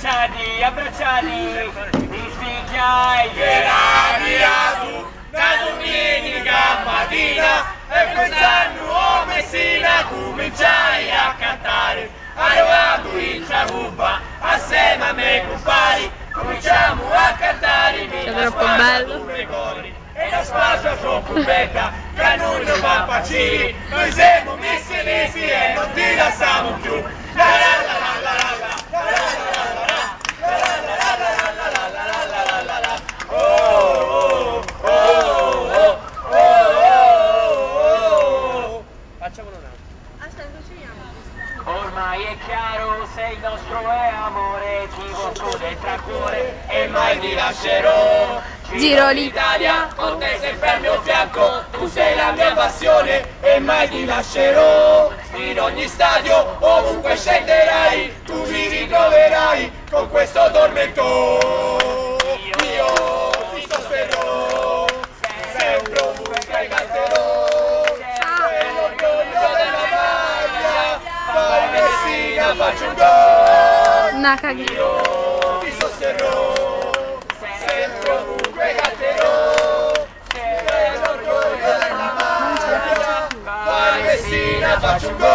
abbracciati, abbracciati, ti spicchiai che la via tu, la domenica mattina, e quest'anno a Messina cominciai a cantare, arrivato in Ciagupa, assieme a me compari, cominciamo a cantare, è troppo bello. E la spasa troppo bella, che a noi non va facile, noi siamo messinesi e non ti lasciamo più. Facciamolo un altro. Aspetta, facciamo. Ormai è chiaro, sei il nostro amore, ti porto dentro al cuore e mai ti lascerò. Giro l'Italia, con te sempre al mio fianco, tu sei la mia passione e mai ti lascerò. In ogni stadio, ovunque scenderai, tu mi ritroverai con questo tormento. Io ti sosterrò, sempre ovunque canterò, sei l'orgoglio della maglia, fai Messina, faccio un gol. Nakagi. Io ti sosterrò, sempre ovunque canterò, sei l'orgoglio della maglia, fai Messina, faccio un gol.